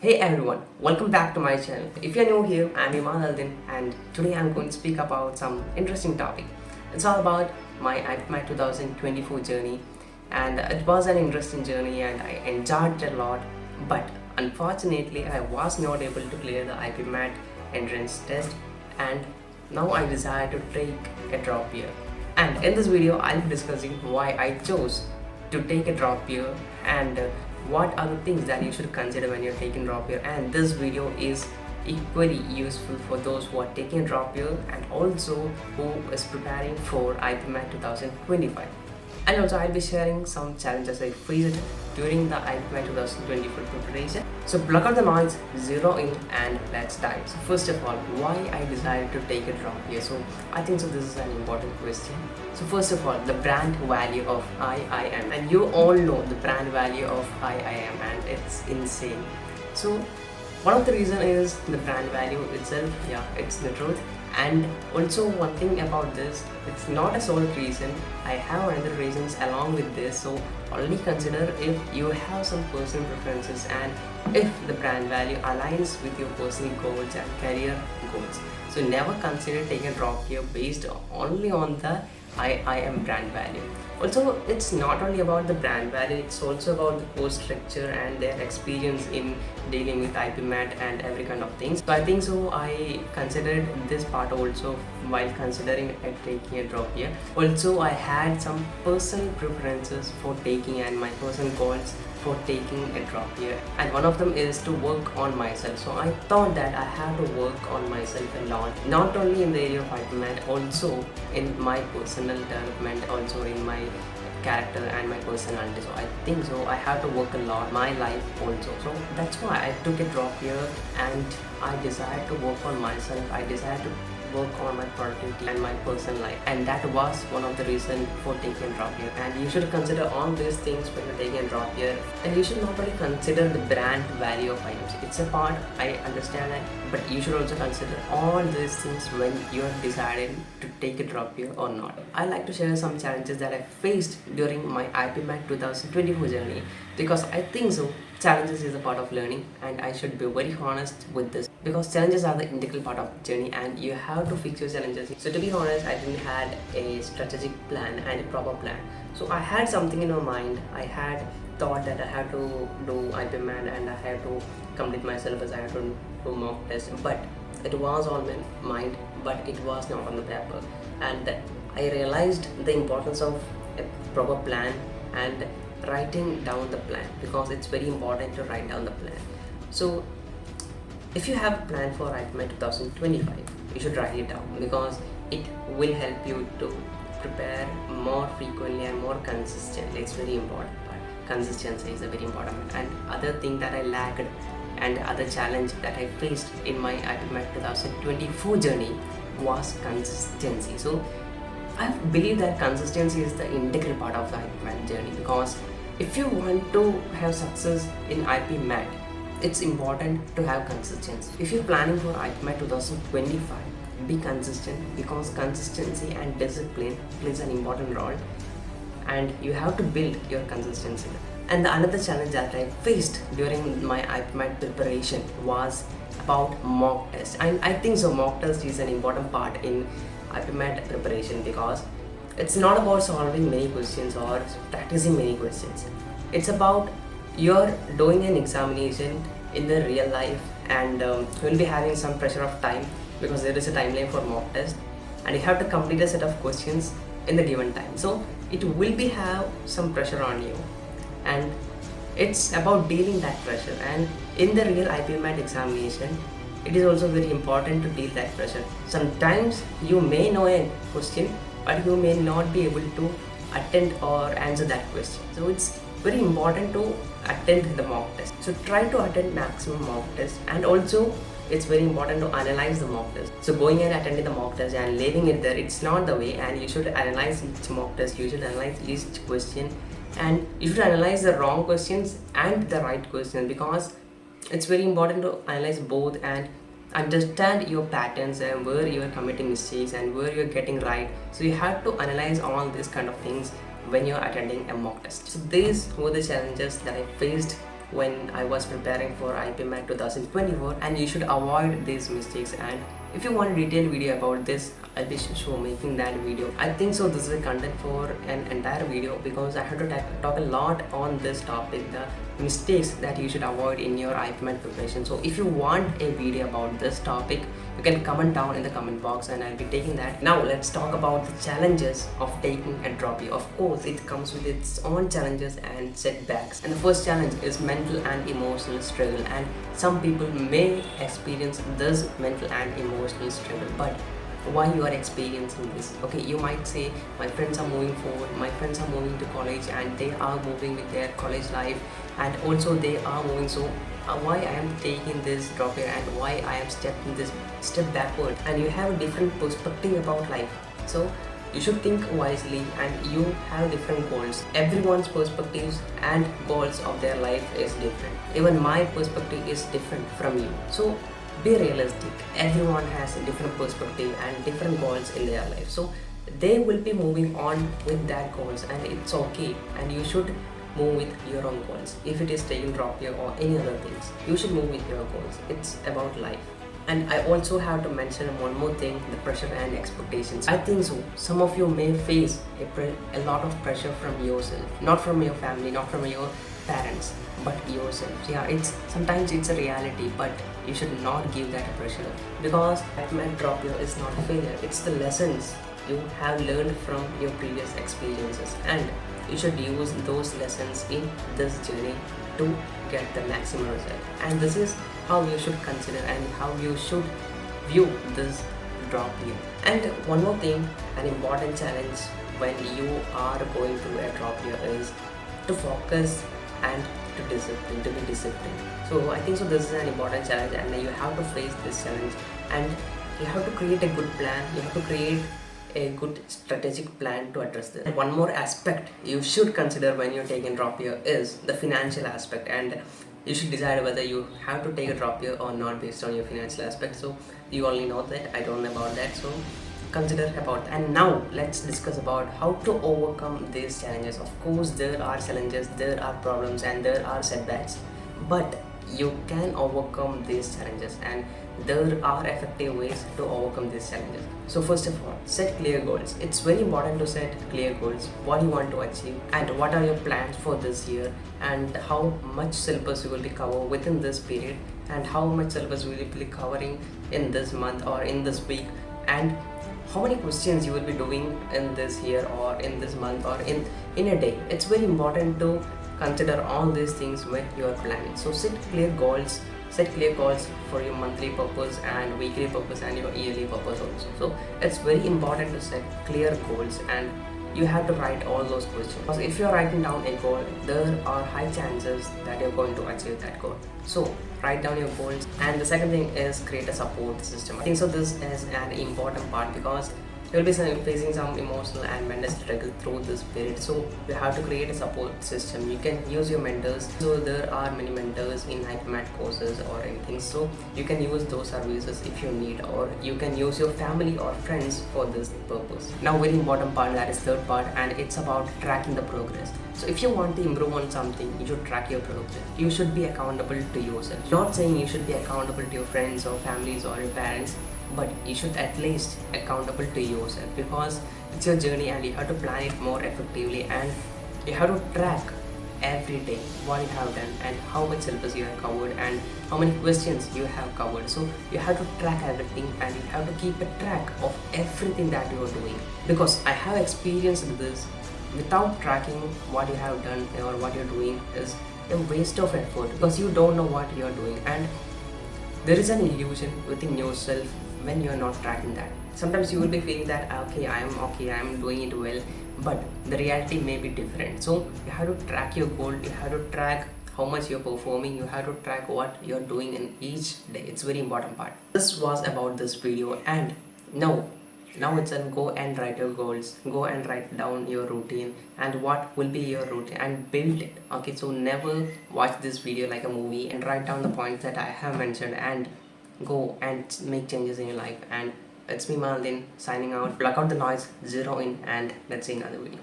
Hey everyone, welcome back to my channel. If you're new here, I'm Imad Aldin and today I'm going to speak about some interesting topic. It's all about my IPMAT 2024 journey, and it was an interesting journey and I enjoyed it a lot, but unfortunately I was not able to clear the IPMAT entrance test, and now I desire to take a drop year. And in this video I'll be discussing why I chose to take a drop year and what are the things that you should consider when you're taking drop year. And this video is equally useful for those who are taking a drop year and also who is preparing for IPMAT 2025. And also I'll be sharing some challenges I faced during the IPMAT 2024 preparation. So block out the noise, zero in, and let's dive. So first of all, why I decided to take a drop year? So I think so this is an important question. So first of all, the brand value of IIM, and you all know the brand value of IIM, and it's insane. So one of the reason is the brand value itself. Yeah, it's the truth. And also one thing about this, it's not a sole reason. I have other reasons along with this. So only consider if you have some personal preferences and if the brand value aligns with your personal goals and career goals. So never consider taking a drop here based only on the IIM brand value. Also, it's not only about the brand value, it's also about the course structure and their experience in dealing with IPMAT and every kind of things. So I think so I considered this part also while considering taking a drop here. Also, I had some personal preferences for taking and my personal goals for taking a drop here, and one of them is to work on myself. So I thought that I have to work on myself a lot, not only in the area of IPMAT, also in my personal development, also in my character and my personality. So I think so I have to work a lot my life also. So that's why I took a drop here and I decided to work on myself. I decided to work on my productivity and my personal life, and that was one of the reasons for taking a drop year. And you should consider all these things when you're taking a drop year, and you should not only consider the brand value of items. It's a part, I understand that, but you should also consider all these things when you're deciding to take a drop year or not. I like to share some challenges that I faced during my IPMAT 2024 journey, because I think so challenges is a part of learning, and I should be very honest with this, because challenges are the integral part of the journey and you have to fix your challenges. So to be honest, I didn't had a strategic plan and a proper plan. So I had something in my mind. I had thought that I had to do IPMAT and I had to complete my syllabus, I had to do mock test, but it was on my mind, but it was not on the paper. And I realized the importance of a proper plan and writing down the plan, because it's very important to write down the plan. So if you have a plan for IPMAT 2025, you should write it down, because it will help you to prepare more frequently and more consistently. It's very important part. Consistency is a very important one. And other thing that I lacked and other challenge that I faced in my IPMAT 2024 journey was consistency. So I believe that consistency is the integral part of the IPMAT journey, because if you want to have success in IPMAT, it's important to have consistency. If you're planning for IPMAT 2025, be consistent, because consistency and discipline plays an important role, and you have to build your consistency. And the another challenge that I faced during my IPMAT preparation was about mock test. And I think so mock test is an important part in IPMAT preparation, because it's not about solving many questions or practicing many questions. It's about you're doing an examination in the real life, and you'll be having some pressure of time, because there is a timeline for mock test and you have to complete a set of questions in the given time. So it will be have some pressure on you, and it's about dealing that pressure. And in the real IPMAT examination, it is also very important to deal that pressure. Sometimes you may know a question, but you may not be able to attend or answer that question. So it's very important to attend the mock test. So try to attend maximum mock test, and also it's very important to analyze the mock test. So going and attending the mock test and leaving it there, it's not the way, and you should analyze each mock test, you should analyze each question, and you should analyze the wrong questions and the right questions, because it's very important to analyze both and understand your patterns and where you are committing mistakes and where you're getting right. So you have to analyze all these kind of things when you're attending a mock test. So these were the challenges that I faced when I was preparing for IPMAT 2024, and you should avoid these mistakes. And if you want a detailed video about this, I'll be sure making that video. I think so this is a content for an entire video, because I have to talk a lot on this topic, the mistakes that you should avoid in your IPMAT preparation. So if you want a video about this topic, you can comment down in the comment box and I'll be taking that. Now let's talk about the challenges of taking a drop year. Of course, it comes with its own challenges and setbacks. And the first challenge is mental and emotional struggle. And some people may experience this mental and emotional struggle, but why you are experiencing this? Okay, you might say, my friends are moving forward, my friends are moving to college and they are moving with their college life, and also they are moving, so why I am taking this drop year and why I am stepping this step backward. And you have a different perspective about life, so you should think wisely, and you have different goals. Everyone's perspectives and goals of their life is different. Even my perspective is different from you, so be realistic. Everyone has a different perspective and different goals in their life, so they will be moving on with that goals, and it's okay. And you should move with your own goals. If it is taking drop year or any other things, you should move with your goals. It's about life. And I also have to mention one more thing, the pressure and expectations. I think so some of you may face a lot of pressure from yourself, not from your family, not from your parents, but yourself. Yeah, it's sometimes it's a reality, but you should not give that a pressure, because IPMAT drop year is not a failure. It's the lessons you have learned from your previous experiences, and you should use those lessons in this journey to get the maximum result. And this is how you should consider and how you should view this drop year. And one more thing, an important challenge when you are going through a drop year is to focus and to be disciplined. So I think so this is an important challenge, and you have to face this challenge, and you have to create a good plan. You have to create a good strategic plan to address this. And one more aspect you should consider when you're taking drop year is the financial aspect, and you should decide whether you have to take a drop year or not based on your financial aspect. So you only know that, I don't know about that, so consider about. And now let's discuss about how to overcome these challenges. Of course, there are challenges, there are problems, and there are setbacks, but you can overcome these challenges, and there are effective ways to overcome these challenges. So first of all, set clear goals. It's very important to set clear goals, what you want to achieve and what are your plans for this year, and how much syllabus you will be covering within this period, and how much syllabus you will be covering in this month or in this week, and how many questions you will be doing in this year or in this month or in a day. It's very important to consider all these things when you are planning. So set clear goals for your monthly purpose and weekly purpose and your yearly purpose also. So it's very important to set clear goals, and you have to write all those questions, because if you're writing down a goal, there are high chances that you're going to achieve that goal. So write down your goals. And the second thing is create a support system. I think so this is an important part, because you'll be facing some emotional and mental struggle through this period, so you have to create a support system. You can use your mentors, so there are many mentors in IPMAT courses or anything, so you can use those services if you need, or you can use your family or friends for this purpose. Now very important part, that is third part, and it's about tracking the progress. So if you want to improve on something, you should track your progress. You should be accountable to yourself. Not saying you should be accountable to your friends or families or your parents, but you should at least accountable to yourself, because it's your journey and you have to plan it more effectively, and you have to track every day what you have done and how much syllabus you have covered and how many questions you have covered. So you have to track everything, and you have to keep a track of everything that you are doing, because I have experienced this. Without tracking what you have done or what you're doing is a waste of effort, because you don't know what you're doing, and there is an illusion within yourself when you're not tracking that. Sometimes you will be feeling that okay, I am doing it well, but the reality may be different. So you have to track your goal, you have to track how much you're performing, you have to track what you're doing in each day. It's very important part. This was about this video, and now it's an go and write your goals, go and write down your routine and what will be your routine and build it. Okay, so never watch this video like a movie, and write down the points that I have mentioned and go and make changes in your life. And it's me, Imad Aldin, signing out. Block out the noise, zero in, and let's see another video.